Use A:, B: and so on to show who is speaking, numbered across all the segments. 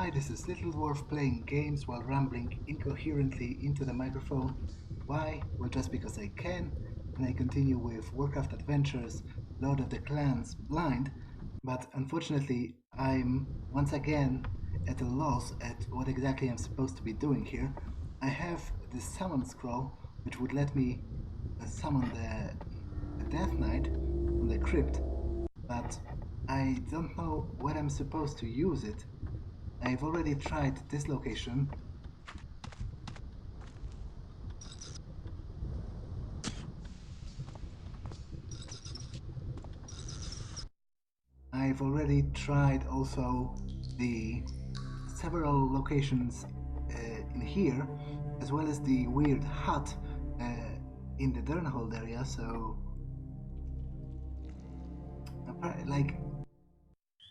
A: Hi, this is Little Dwarf playing games while rambling incoherently into the microphone. Why? Well, just because I can, and I continue with Warcraft Adventures, Lord of the Clans, Blind, but unfortunately I'm once again at a loss at what exactly I'm supposed to be doing here. I have this summon scroll, which would let me summon the Death Knight from the crypt, but I don't know where I'm supposed to use it. I've already tried this location. I've already tried also the several locations in here, as well as the weird hut in the Durnholde area, so like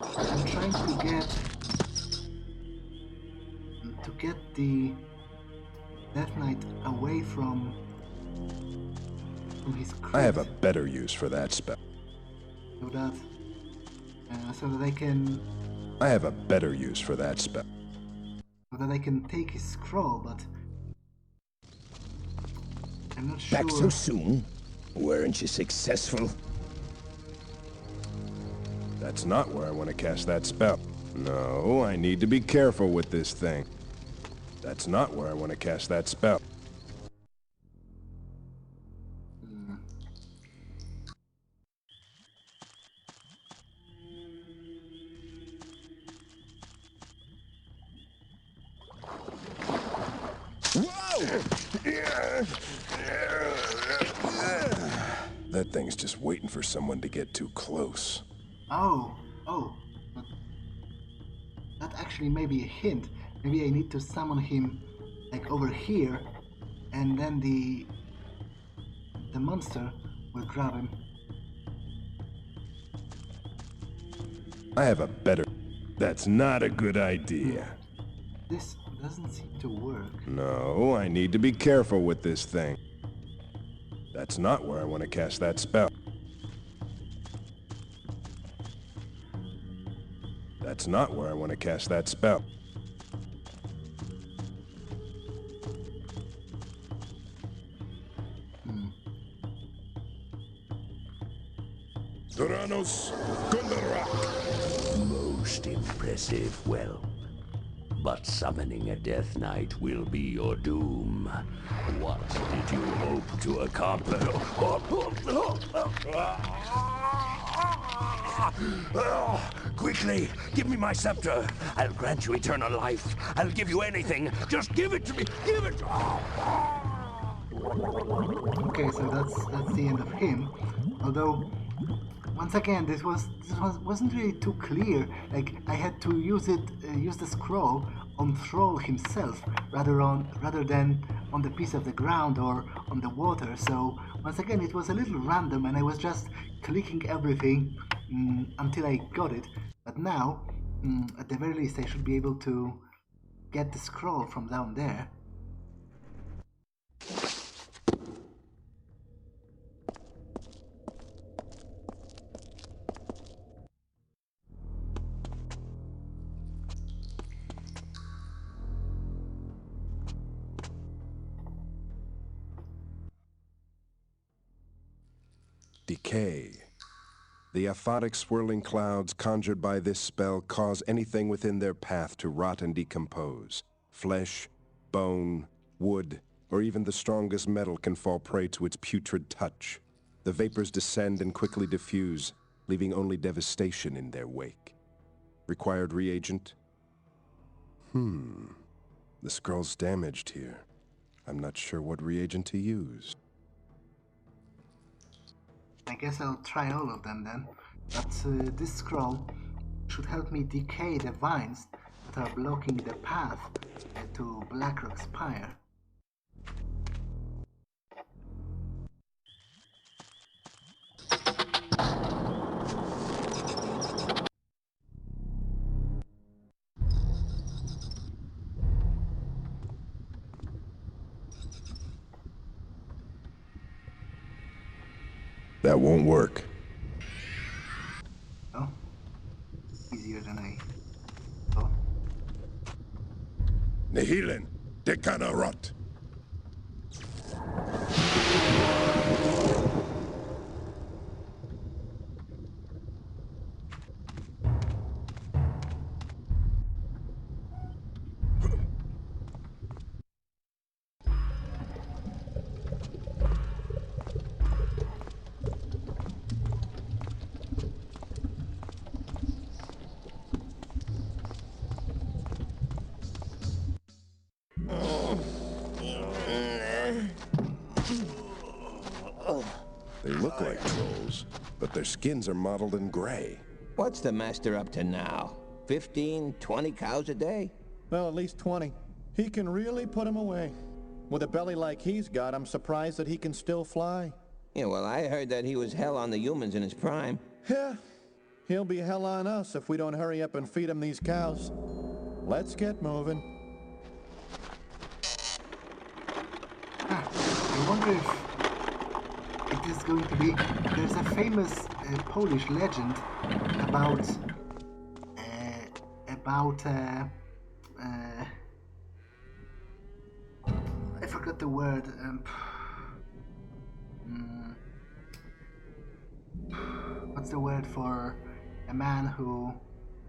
A: I'm trying to get the Death Knight away from his crypt.
B: I have a better use for that spell.
A: So that I can.
B: I have a better use for that spell.
A: So that I can take his scroll, but I'm not sure.
C: Back so soon? Weren't you successful?
B: That's not where I want to cast that spell. No, I need to be careful with this thing. That's not where I want to cast that spell. That thing's just waiting for someone to get too close.
A: Oh. That actually may be a hint. Maybe I need to summon him like over here, and then the monster will grab him.
B: I have a better... That's not a good idea.
A: This doesn't seem to work.
B: No, I need to be careful with this thing. That's not where I want to cast that spell. That's not where I want to cast that spell.
C: Thranos Gundarak. Most impressive. Well, but summoning a Death Knight will be your doom. What did you hope to accomplish? Quickly, give me my scepter. I'll grant you eternal life. I'll give you anything. Just give it to me. Give it.
A: Okay, so that's the end of him. Although, once again, this wasn't really too clear. Like I had to use the scroll on Thrall himself rather than on the piece of the ground or on the water. So once again, it was a little random, and I was just clicking everything until I got it. But now, at the very least, I should be able to get the scroll from down there.
B: Decay. The aphotic swirling clouds conjured by this spell cause anything within their path to rot and decompose. Flesh, bone, wood, or even the strongest metal can fall prey to its putrid touch. The vapors descend and quickly diffuse, leaving only devastation in their wake. Required reagent? The scroll's damaged here. I'm not sure what reagent to use.
A: I guess I'll try all of them then, but this scroll should help me decay the vines that are blocking the path to Blackrock Spire.
B: That won't work.
A: Oh, easier than I thought.
B: Nihilen, dekana rot. They look like trolls, but their skins are mottled in gray.
D: What's the master up to now? 15, 20 cows a day?
E: Well, at least 20. He can really put them away. With a belly like he's got, I'm surprised that he can still fly.
D: Yeah, well, I heard that he was hell on the humans in his prime.
E: Yeah, he'll be hell on us if we don't hurry up and feed him these cows. Let's get moving.
A: I wonder if it is going to be... There's a famous Polish legend about... I forgot the word. What's the word for a man who...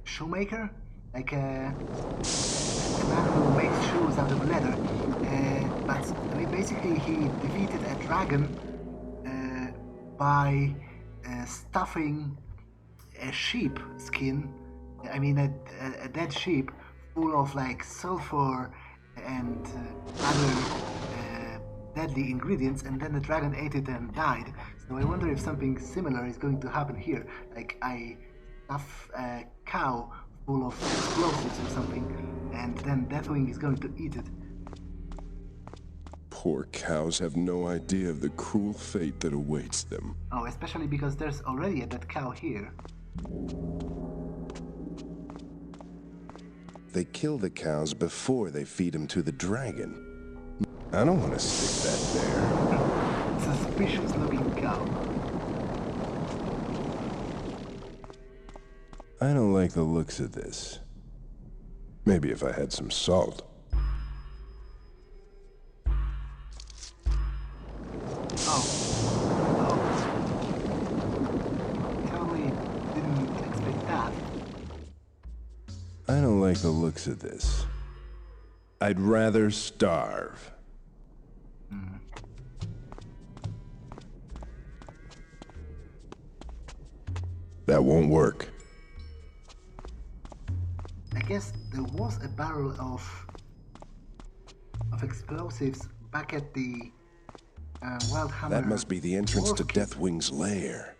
A: Shoemaker? Like a man who makes shoes out of leather. But I mean, basically he defeated a dragon by stuffing a sheep skin, I mean a dead sheep, full of like sulfur and other deadly ingredients, and then the dragon ate it and died. So I wonder if something similar is going to happen here. Like I stuff a cow full of explosives or something, and then Deathwing is going to eat it.
B: Poor cows have no idea of the cruel fate that awaits them.
A: Oh, especially because there's already a dead cow here.
B: They kill the cows before they feed them to the dragon. I don't want to stick that there.
A: Suspicious looking cow.
B: I don't like the looks of this. Maybe if I had some salt.
A: Totally didn't expect that.
B: I don't like the looks of this. I'd rather starve. That won't work.
A: I guess there was a barrel of explosives back at the Wildhammer.
B: That must be the entrance to
A: Warcraft.
B: Deathwing's lair.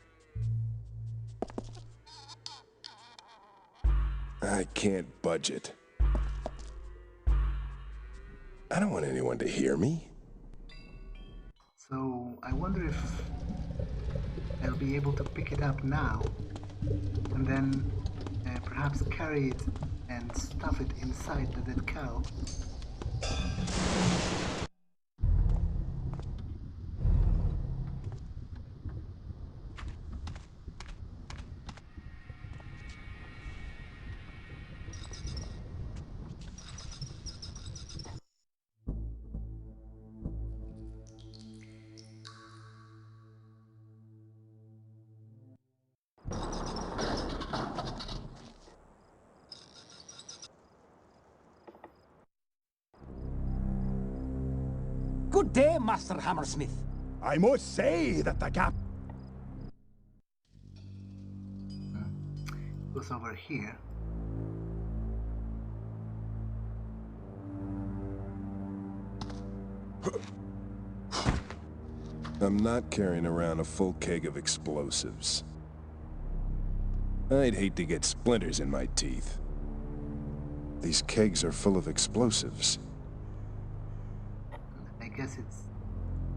B: I can't budge it. I don't want anyone to hear me.
A: So I wonder if I'll be able to pick it up now and then perhaps carry it and stuff it inside the dead cow.
F: Good day, Master Hammersmith.
G: I must say that the gap...
A: Goes over here.
B: I'm not carrying around a full keg of explosives. I'd hate to get splinters in my teeth. These kegs are full of explosives.
A: I guess it's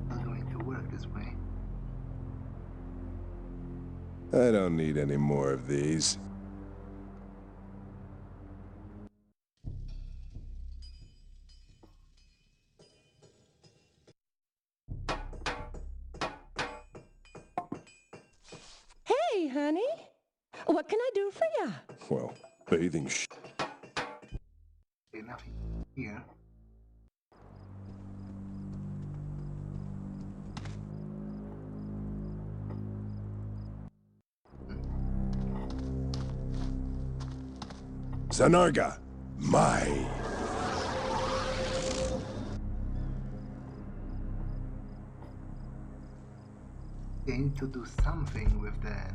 A: not going to work this way.
B: I don't need any more of these.
H: Hey, honey. What can I do for ya?
B: Well, bathing
A: Okay, nothing here.
B: Zanarga, my.
A: They need to do something with that.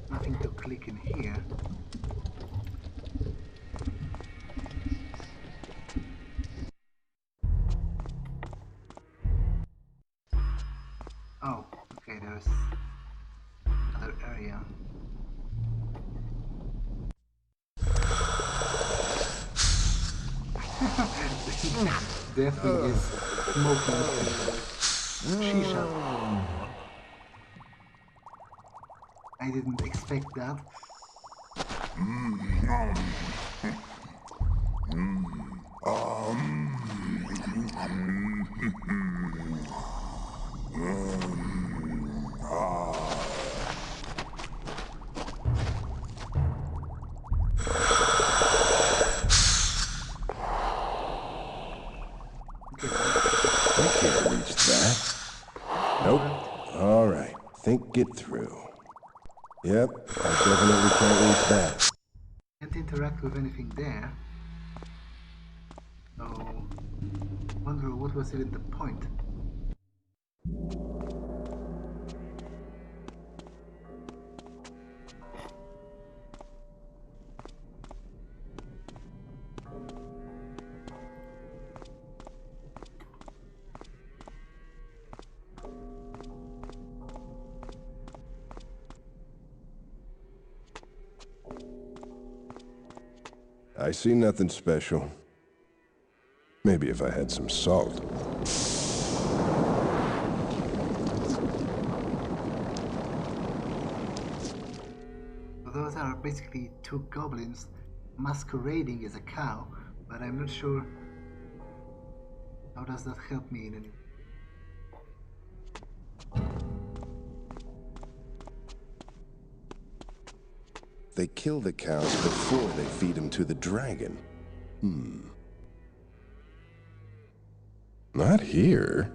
A: Nothing to click in here. Oh, okay, there's another area. Deathwing is smoking shisha. I didn't expect that.
B: I can't reach that. Nope. All right. Think it through. Yep, I definitely can't reach that.
A: Can't interact with anything there. So, wonder what was even the point.
B: I see nothing special. Maybe if I had some salt.
A: So those are basically two goblins masquerading as a cow, but I'm not sure how does that help me in any way.
B: They kill the cows before they feed them to the dragon. Not here.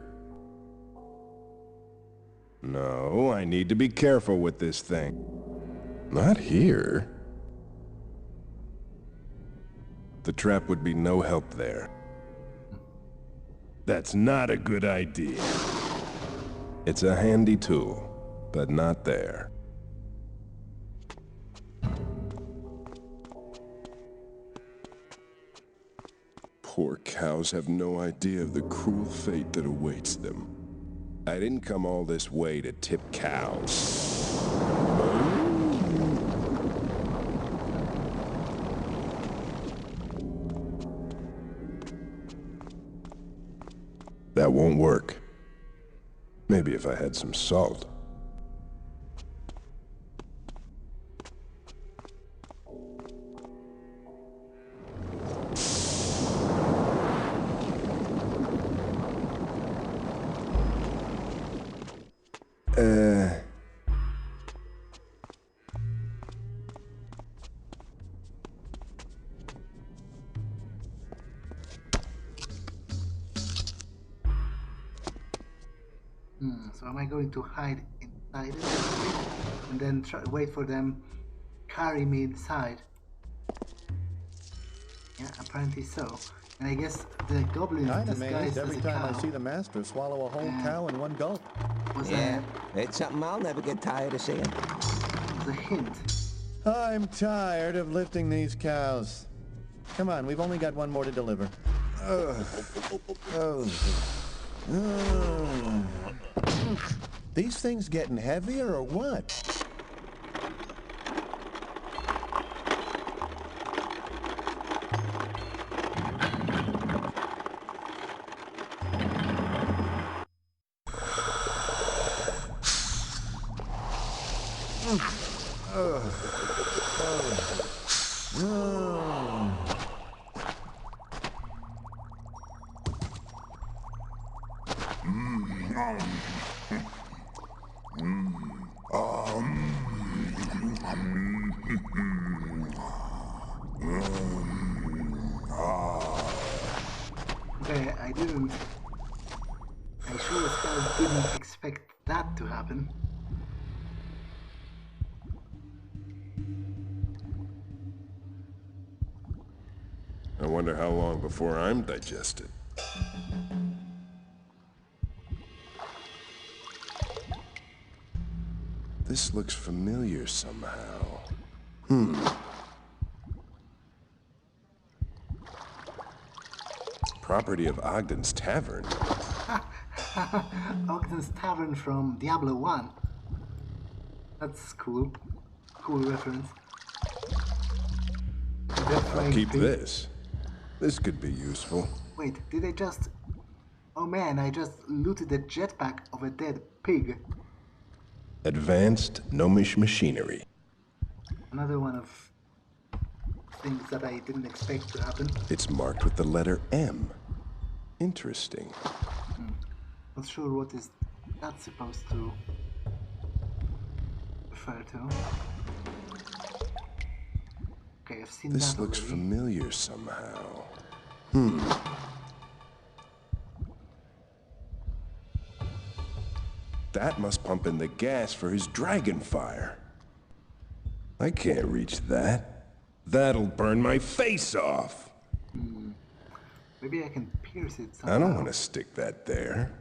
B: No, I need to be careful with this thing. Not here. The trap would be no help there. That's not a good idea. It's a handy tool, but not there. Poor cows have no idea of the cruel fate that awaits them. I didn't come all this way to tip cows. That won't work. Maybe if I had some salt.
A: So am I going to hide inside it and then wait for them carry me inside? Yeah, apparently so. And I guess the goblin
E: Kinda
A: disguised
E: amazed
A: as
E: every
A: a
E: time
A: cow
E: I see the master swallow a whole cow in one gulp.
A: was
D: Yeah, it's something I'll never get tired of seeing.
A: a hint.
E: I'm tired of lifting these cows. Come on, we've only got one more to deliver. These things getting heavier or what?
A: Okay, I sure as hell didn't expect that to happen.
B: I wonder how long before I'm digested. This looks familiar somehow. Property of Ogden's Tavern.
A: Ogden's Tavern from Diablo 1. That's cool. Cool reference.
B: I'll keep this. This could be useful.
A: Wait, did I just... Oh man, I just looted the jetpack of a dead pig.
B: Advanced gnomish machinery.
A: Another one of things that I didn't expect to happen.
B: It's marked with the letter M. Interesting.
A: Not sure what is that supposed to refer to. Okay, I've seen
B: This
A: that
B: looks
A: already.
B: familiar somehow. That must pump in the gas for his dragon fire. I can't reach that. That'll burn my face off.
A: Maybe I can pierce it somehow.
B: I don't want to stick that there.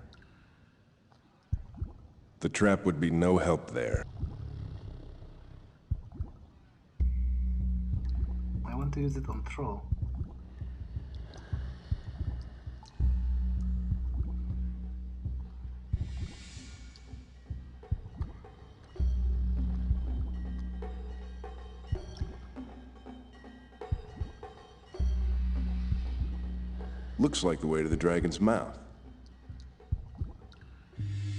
B: The trap would be no help there.
A: I want to use it on Thrall.
B: Looks like the way to the dragon's mouth.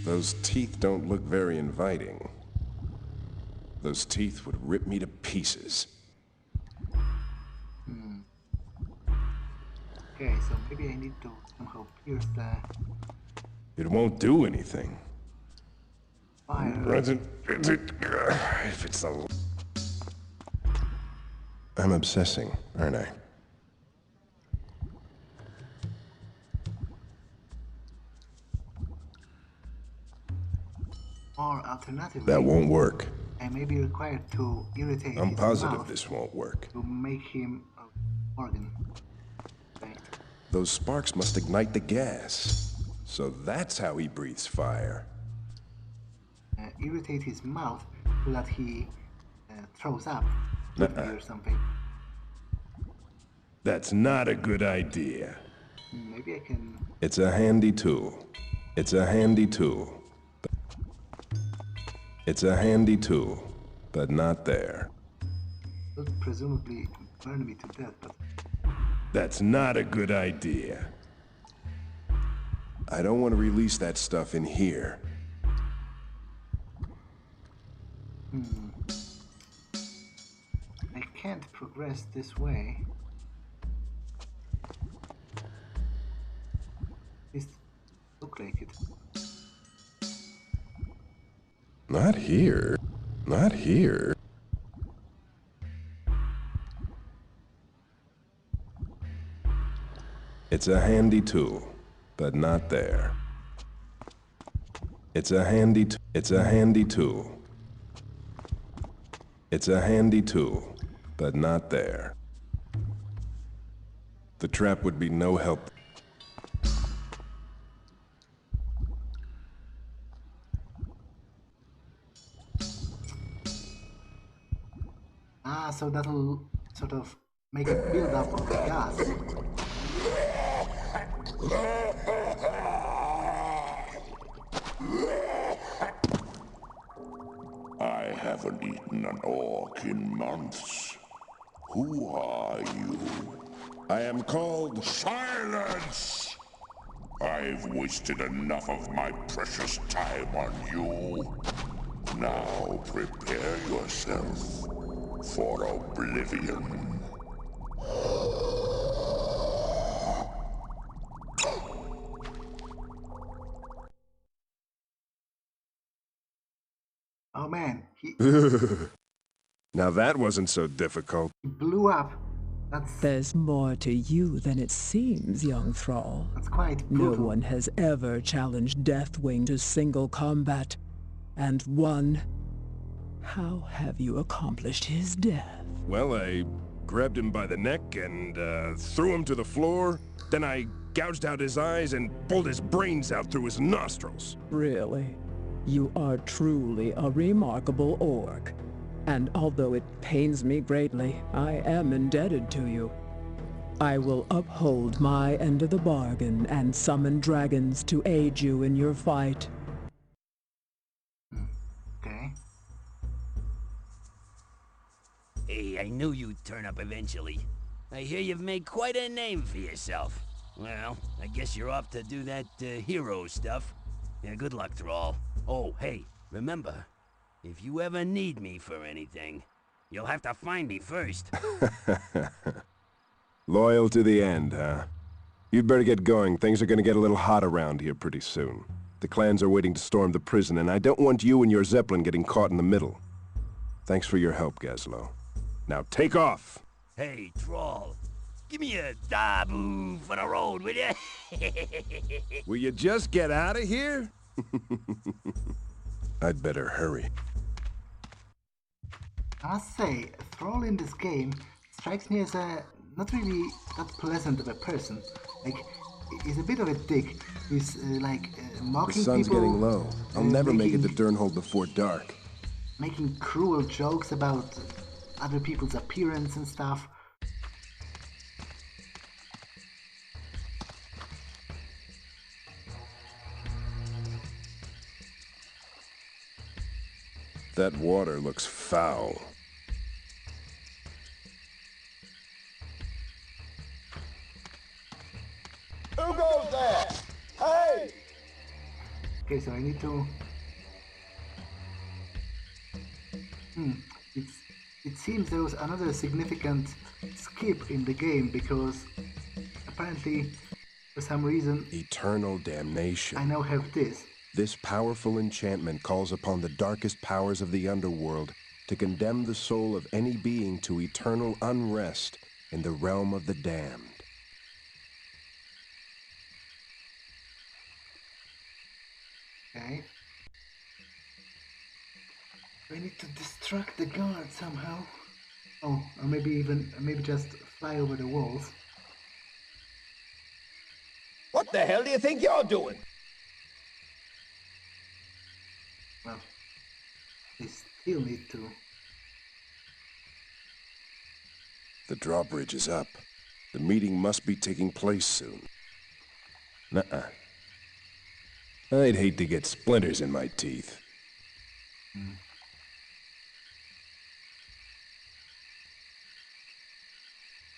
B: Those teeth don't look very inviting. Those teeth would rip me to pieces.
A: Okay, so maybe I need to somehow pierce the
B: It won't do anything.
A: fire.
B: If it's a... I'm obsessing, aren't I?
A: Or alternatively,
B: That won't work.
A: I may be required to irritate
B: I'm
A: his
B: positive
A: mouth
B: this won't work.
A: to make him an organ. Right.
B: Those sparks must ignite the gas. So that's how he breathes fire.
A: Irritate his mouth so that he throws up quickly or something.
B: That's not a good idea.
A: Maybe I can...
B: It's a handy tool. It's a handy tool. It's a handy tool, but not there.
A: Would presumably burn me to death, but...
B: That's not a good idea. I don't want to release that stuff in here.
A: I can't progress this way. This look like it.
B: Not here. Not here. It's a handy tool, but not there. It's a handy tool. It's a handy tool. It's a handy tool, but not there. The trap would be no help.
A: Ah, so that'll sort of make a build-up of the gas.
C: I haven't eaten an orc in months. Who are you?
B: I am called...
C: Silence! I've wasted enough of my precious time on you. Now prepare yourself for oblivion.
A: Oh man, he
B: Now that wasn't so difficult.
A: He blew up.
I: There's more to you than it seems, young Thrall.
A: That's quite
I: No
A: brutal.
I: one has ever challenged Deathwing to single combat, and won. How have you accomplished his death?
B: Well, I grabbed him by the neck and threw him to the floor. Then I gouged out his eyes and pulled his brains out through his nostrils.
I: Really? You are truly a remarkable orc. And although it pains me greatly, I am indebted to you. I will uphold my end of the bargain and summon dragons to aid you in your fight.
A: Okay.
C: Hey, I knew you'd turn up eventually. I hear you've made quite a name for yourself. Well, I guess you're off to do that hero stuff. Yeah, good luck, Thrall. Oh, hey, remember, if you ever need me for anything, you'll have to find me first.
B: Loyal to the end, huh? You'd better get going. Things are gonna get a little hot around here pretty soon. The clans are waiting to storm the prison, and I don't want you and your Zeppelin getting caught in the middle. Thanks for your help, Gazlo. Now take off!
C: Hey, Thrall, give me a dabu for the road, will ya?
B: Will you just get out of here? I'd better hurry.
A: I must say, Thrall in this game strikes me as a not really that pleasant of a person. Like, he's a bit of a dick. He's mocking
B: The sun's
A: people.
B: getting low. I'll never make it to Durnholde before dark.
A: Making cruel jokes about other people's appearance and stuff.
B: That water looks foul.
G: Who goes there? Hey!
A: Okay, so I need to... It seems there was another significant skip in the game because apparently, for some reason,
B: Eternal damnation.
A: I now have this.
B: This powerful enchantment calls upon the darkest powers of the underworld to condemn the soul of any being to eternal unrest in the realm of the damned.
A: Okay. I need to distract the guard somehow. Oh, or maybe just fly over the walls.
D: What the hell do you think you're doing?
A: Well, they still need to.
B: The drawbridge is up. The meeting must be taking place soon. Nuh-uh. I'd hate to get splinters in my teeth.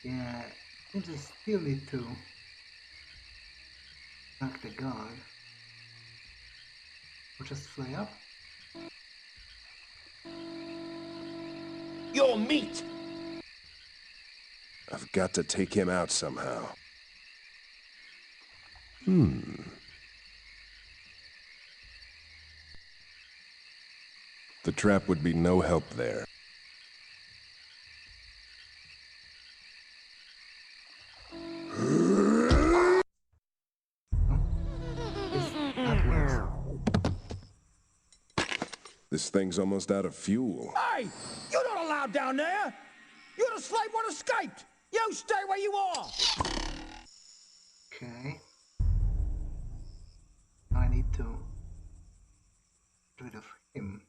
A: Yeah, seems I still need to knock the guard. Or just fly up.
D: Your meat!
B: I've got to take him out somehow. The trap would be no help there.
A: That works.
B: This thing's almost out of fuel.
F: Hey! You're not allowed down there! You're the slave one escaped! You stay where you are!
A: Okay. I need to get rid of him.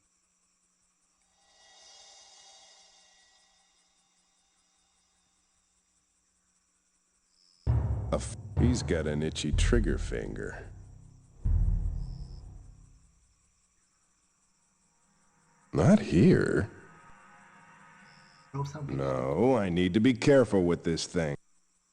B: He's got an itchy trigger finger. Not here.
A: Throw something.
B: No, I need to be careful with this thing.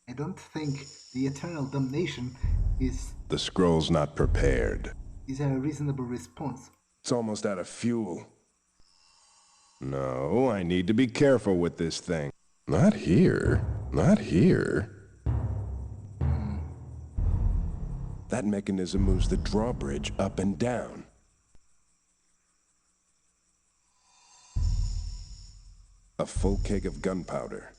A: I don't think the eternal damnation is
B: The scroll's not prepared.
A: a reasonable response.
B: It's almost out of fuel. No, I need to be careful with this thing. Not here. Not here. That mechanism moves the drawbridge up and down. A full keg of gunpowder.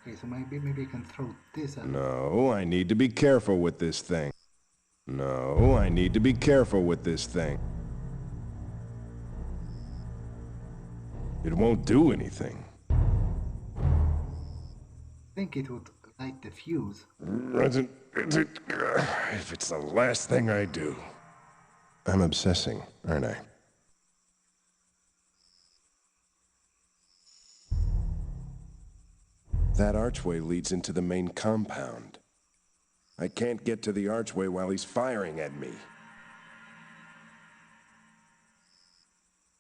A: Okay, so maybe I can throw this at...
B: No, I need to be careful with this thing. No, I need to be careful with this thing. It won't do anything.
A: I think it would light the fuse.
B: If it's the last thing I do. I'm obsessing, aren't I? That archway leads into the main compound. I can't get to the archway while he's firing at me.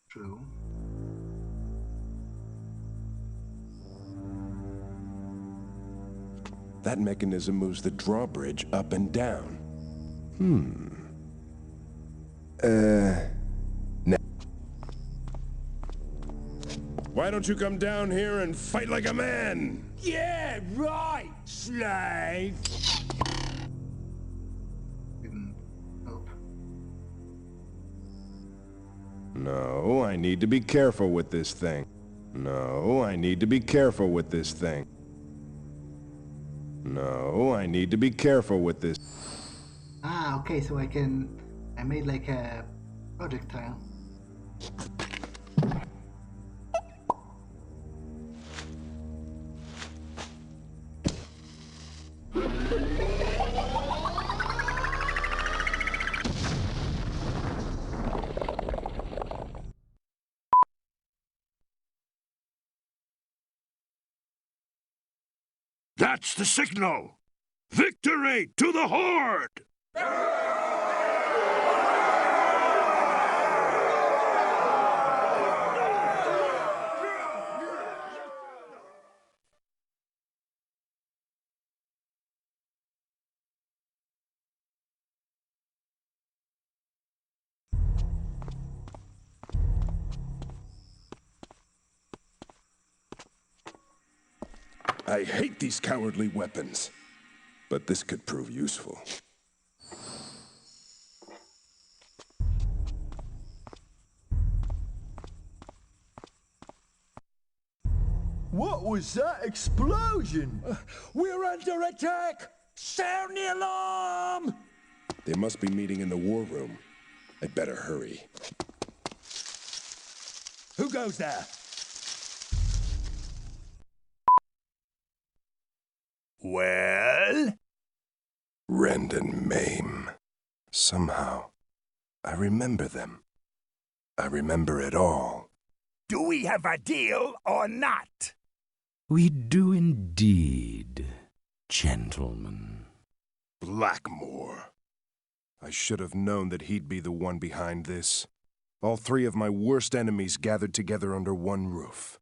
A: True.
B: That mechanism moves the drawbridge up and down. Now. Why don't you come down here and fight like a man?
F: Yeah, right, slave.
A: Didn't help.
B: No, I need to be careful with this thing. No, I need to be careful with this thing. No, I need to be careful with this.
A: Ah, okay, so I made like a projectile.
F: That's the signal! Victory to the Horde!
B: I hate these cowardly weapons, but this could prove useful.
G: What was that explosion?
F: We're under attack! Sound the alarm!
B: They must be meeting in the war room. I'd better hurry.
F: Who goes there? Well?
B: Rend and maim. Somehow, I remember them. I remember it all.
F: Do we have a deal or not?
C: We do indeed, gentlemen.
B: Blackmoore. I should have known that he'd be the one behind this. All three of my worst enemies gathered together under one roof.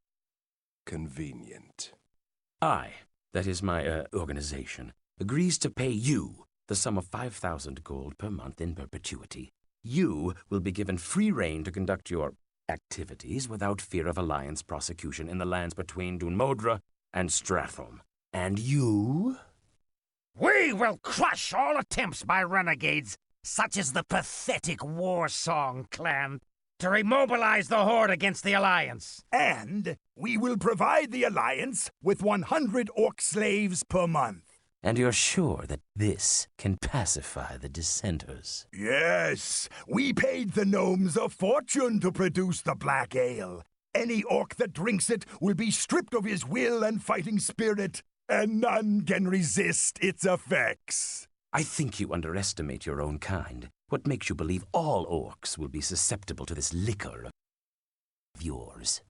B: Convenient.
J: That is my organization, agrees to pay you the sum of 5,000 gold per month in perpetuity. You will be given free rein to conduct your activities without fear of Alliance prosecution in the lands between Durnholde and Stratholme. And you?
F: We will crush all attempts by renegades, such as the pathetic War Song clan, to remobilize the Horde against the Alliance. And we will provide the Alliance with 100 orc slaves per month.
J: And you're sure that this can pacify the dissenters?
F: Yes, we paid the gnomes a fortune to produce the black ale. Any orc that drinks it will be stripped of his will and fighting spirit, and none can resist its effects.
J: I think you underestimate your own kind. What makes you believe all orcs will be susceptible to this liquor of yours?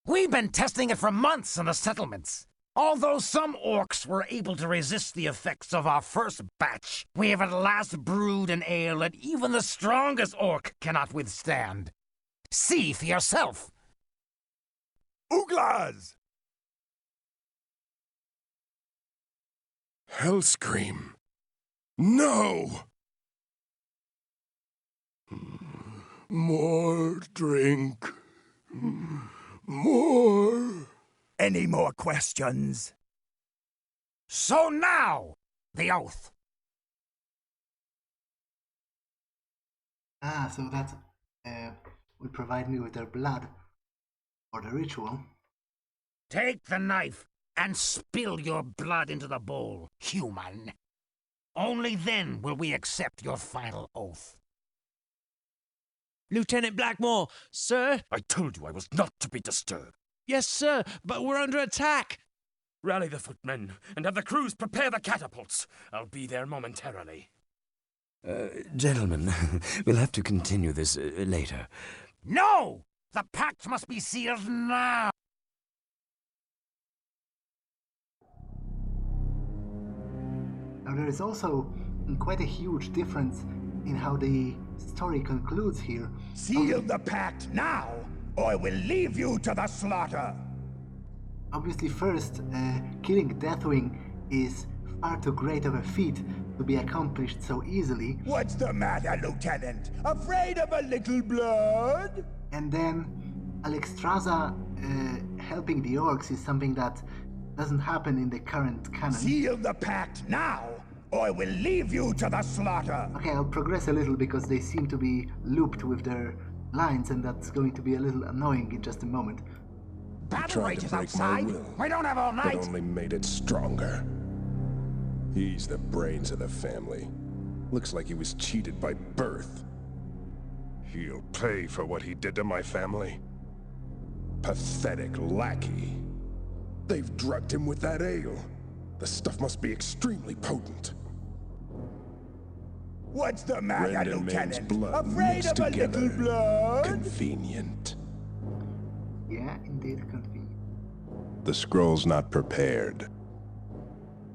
F: We've been testing it for months in the settlements. Although some orcs were able to resist the effects of our first batch, we have at last brewed an ale that even the strongest orc cannot withstand. See for yourself. Ooglas!
B: Hellscream. No! More drink. More.
F: Any more questions? So now, the oath.
A: Ah, so that will provide me with their blood for the ritual.
F: Take the knife and spill your blood into the bowl, human. Only then will we accept your final oath.
K: Lieutenant Blackmoore, sir?
J: I told you I was not to be disturbed.
K: Yes, sir, but we're under attack.
J: Rally the footmen and have the crews prepare the catapults. I'll be there momentarily. Gentlemen, we'll have to continue this later.
F: No! The pact must be sealed now!
A: Now there is also quite a huge difference in how the story concludes here.
F: Seal the pact now, or I will leave you to the slaughter!
A: Obviously first, killing Deathwing is far too great of a feat to be accomplished so easily.
F: What's the matter, Lieutenant? Afraid of a little blood?
A: And then Alexstrasza helping the orcs is something that doesn't happen in the current canon.
F: Seal the pact now, or I will leave you to the slaughter!
A: Okay, I'll progress a little because they seem to be looped with their lines, and that's going to be a little annoying in just a moment.
F: Battle rages outside! We don't have all night!
B: It only made it stronger. He's the brains of the family. Looks like he was cheated by birth. He'll pay for what he did to my family. Pathetic lackey. They've drugged him with that ale. The stuff must be extremely potent.
F: What's the matter,
B: Rend and Main's
F: Lieutenant?
B: blood
F: Afraid
B: mixed
F: of a
B: together.
F: little blood?
B: Convenient.
A: Yeah, indeed convenient.
B: The scroll's not prepared.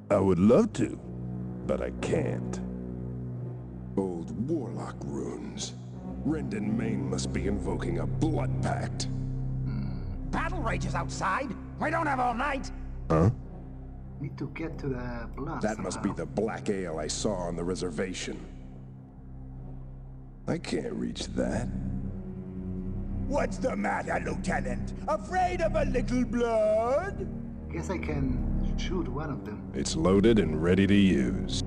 B: I would love to, but I can't. Old warlock runes. Rend and Main must be invoking a blood pact.
F: Battle rages outside! We don't have all night!
B: Huh?
A: Need to get to the blood
B: That must be the black ale I saw on the reservation. I can't reach that.
F: What's the matter, Lieutenant? Afraid of a little blood?
A: Guess I can shoot one of them.
B: It's loaded and ready to use.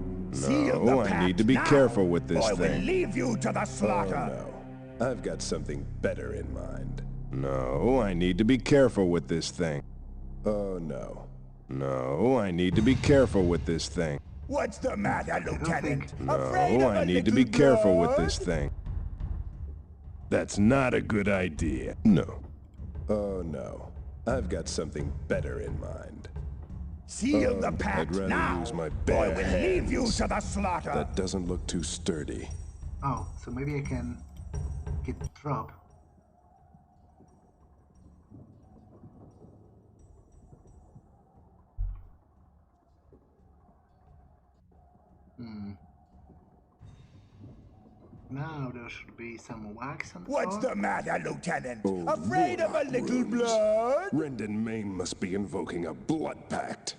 B: No, I need to be careful with this
F: or I will
B: thing.
F: leave you to the slaughter.
B: Oh, no. I've got something better in mind. No, I need to be careful with this thing. Oh, no. No, I need to be careful with this thing.
F: What's the matter, Lieutenant?
B: No, I need to be careful with this thing. That's not a good idea. No. Oh, no. I've got something better in mind.
F: Seal the pact
B: I'd rather
F: now,
B: use my
F: or
B: bare
F: I will leave you
B: hands.
F: to the slaughter.
B: That doesn't look too sturdy.
A: Oh, so maybe I can get the drop. Now there should be some wax on the
F: What's
A: floor.
F: the matter, Lieutenant?
B: Oh,
F: Afraid of a
B: warlock
F: little
B: runes.
F: blood?
B: Rend and Main must be invoking a blood pact.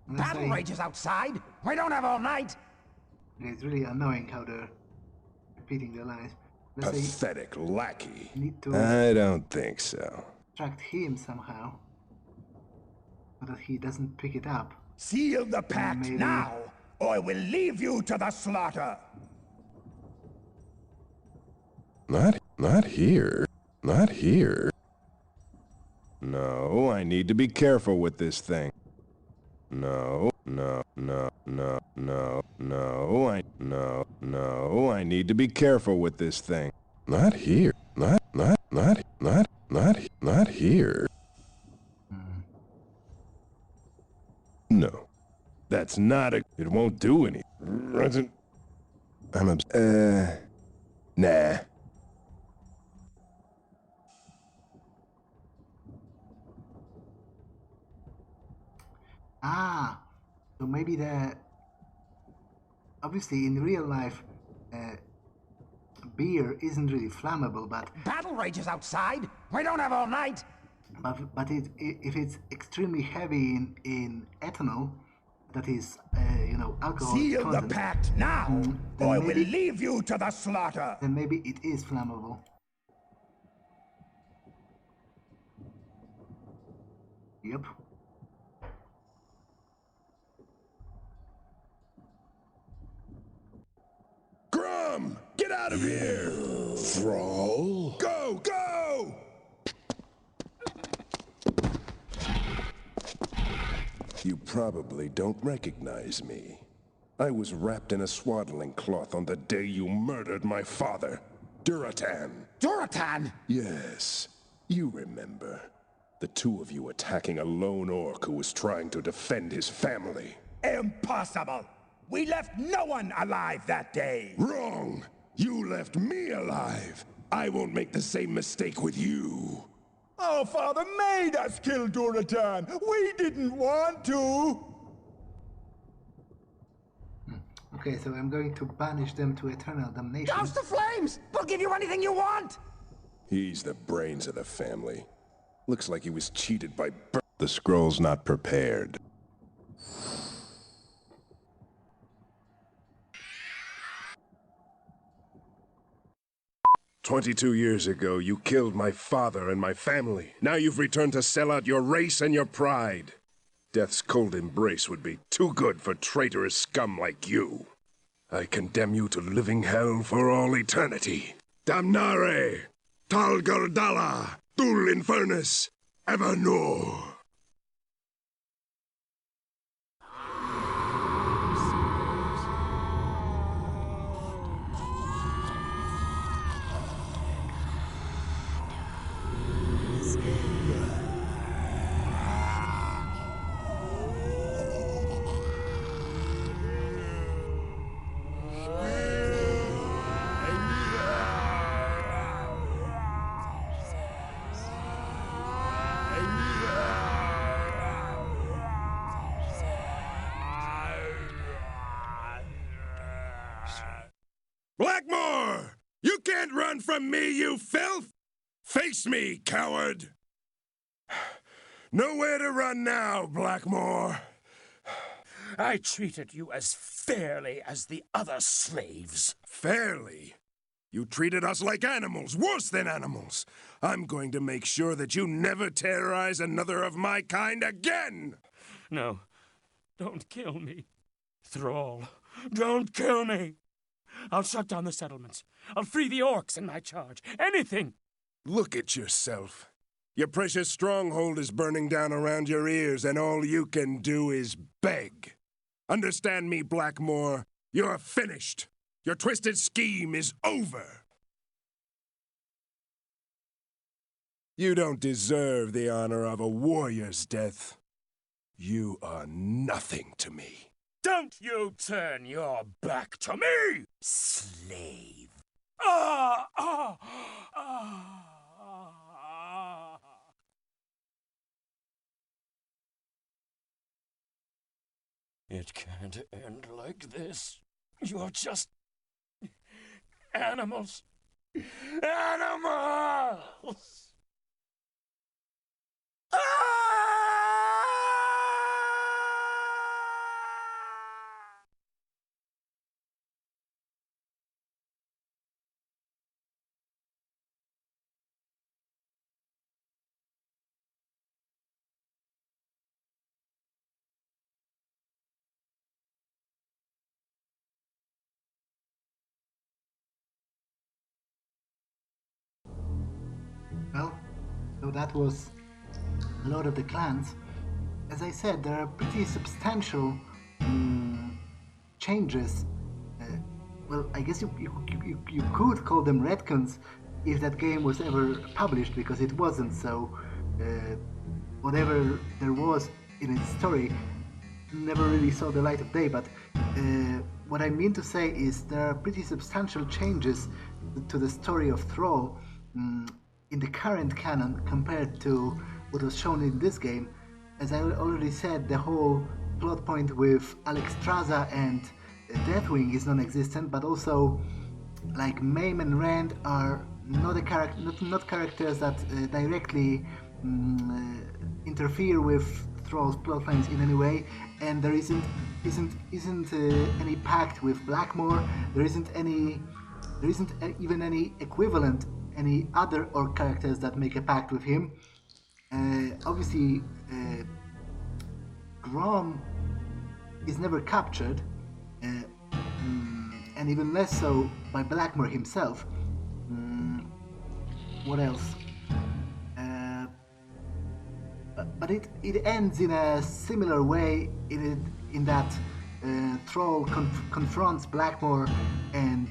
F: Battle rages outside. We don't have all night.
A: It's really annoying how they're repeating the lines. Let's say
B: Pathetic lackey.
A: need to
B: I don't think so.
A: distract him somehow so that he doesn't pick it up.
F: Seal the pact
A: Maybe.
F: now, or I will leave you to the slaughter.
B: Not here. Not here. No, I need to be careful with this thing. No, I need to be careful with this thing. Not here. Not here. No. That's not a... It won't do any... Nah.
A: Ah, so maybe obviously in real life, beer isn't really flammable, but
F: Battle rages outside. We don't have all night.
A: if it's extremely heavy in ethanol, that is, alcohol
F: Seal
A: content,
F: the pact now,
A: then
F: or I will
A: maybe-
F: leave you to the slaughter.
A: then maybe it is flammable. Yep.
B: Grum! Get out out of here! Thrall? Go! Go! You probably don't recognize me. I was wrapped in a swaddling cloth on the day you murdered my father, Duratan.
F: Duratan?
B: Yes, you remember. The two of you attacking a lone orc who was trying to defend his family.
F: Impossible! We left no one alive that day!
B: Wrong! You left me alive! I won't make the same mistake with you!
G: Our father made us kill Duratan! We didn't want to!
A: Okay, so I'm going to banish them to eternal damnation.
F: Douse the flames! We'll give you anything you want!
B: He's the brains of the family. Looks like he was cheated by The scroll's not prepared. "22 years ago, you killed my father and my family. Now you've returned to sell out your race and your pride. Death's cold embrace would be too good for traitorous scum like you. I condemn you to living hell for all eternity. Damnare! Tal Gardala! Dul Infernus! Evernoor!" Blackmoore! You can't run from me, you filth! Face me, coward! Nowhere to run now, Blackmoore.
F: I treated you as fairly as the other slaves.
B: Fairly? You treated us like animals, worse than animals. I'm going to make sure that you never terrorize another of my kind again!
F: No, don't kill me. Thrall, don't kill me. I'll shut down the settlements. I'll free the orcs in my charge. Anything!
B: Look at yourself. Your precious stronghold is burning down around your ears, and all you can do is beg. Understand me, Blackmoore. You're finished. Your twisted scheme is over. You don't deserve the honor of a warrior's death. You are nothing to me.
F: Don't you turn your back to me, slave. Ah, ah, ah, ah. It can't end like this. You're just animals. Animals!
A: Well, so that was Lord of the Clans. As I said, there are pretty substantial changes. Well, I guess you could call them retcons if that game was ever published, because it wasn't, so whatever there was in its story never really saw the light of day. But what I mean to say is there are pretty substantial changes to the story of Thrall in the current canon compared to what was shown in this game. As I already said, the whole plot point with Alexstrasza and Deathwing is non-existent, but also like Maim and Rand are not characters that directly interfere with Thrall's plotlines in any way, and there isn't any pact with Blackmoore. There isn't even any equivalent, any other orc characters that make a pact with him. Obviously, Grom is never captured, and even less so by Blackmoore himself. What else? But it ends in a similar way in that Thrall confronts Blackmoore and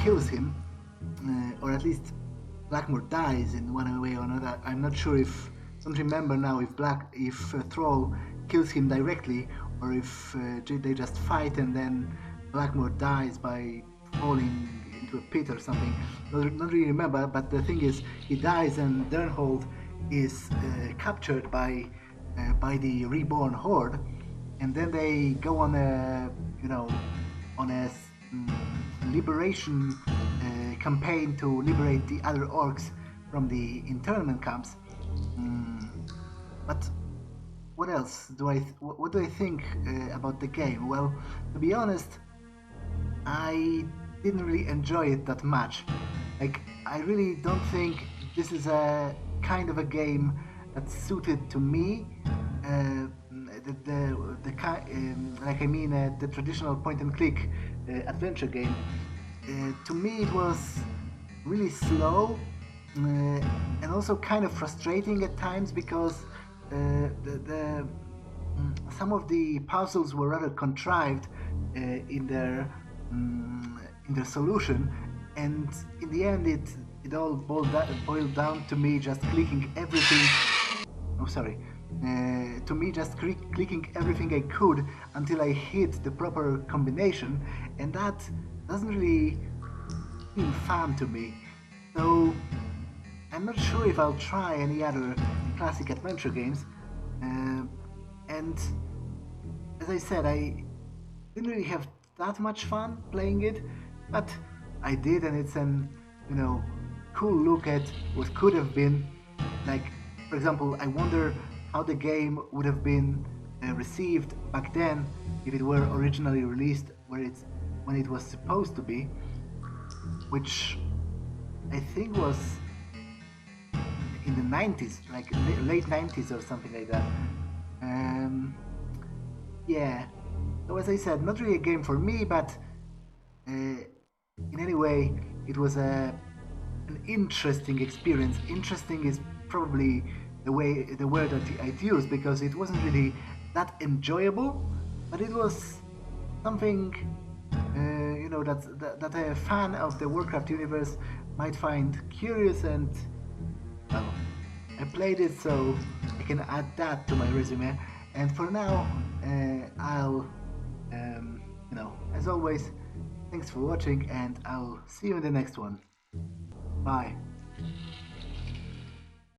A: kills him, or at least Blackmoore dies in one way or another. I'm not sure if, don't remember now if Thrall kills him directly or if they just fight and then Blackmoore dies by falling into a pit or something. Not really remember, but the thing is, he dies and Durnholde is captured by the reborn Horde, and then they go on a liberation campaign to liberate the other orcs from the internment camps. But what else what do I think about the game? Well, to be honest, I didn't really enjoy it that much. Like, I really don't think this is a kind of a game that's suited to me. The traditional point-and-click adventure game. To me, it was really slow and also kind of frustrating at times because some of the puzzles were rather contrived in their solution, and in the end, it all boiled down to me just clicking everything. To me, just clicking everything I could until I hit the proper combination, and that doesn't really seem fun to me. So I'm not sure if I'll try any other classic adventure games. And as I said, I didn't really have that much fun playing it, but I did, and it's an cool look at what could have been. Like, for example, I wonder how the game would have been received back then if it were originally released when it was supposed to be, which I think was in the 90s, like late 90s or something like that. Yeah, so as I said, not really a game for me, but in any way, it was an interesting experience. Interesting is probably the word that I'd use, because it wasn't really that enjoyable, but it was something that a fan of the Warcraft universe might find curious, and well, I played it, so I can add that to my resume. And for now, I'll as always, thanks for watching, and I'll see you in the next one. Bye.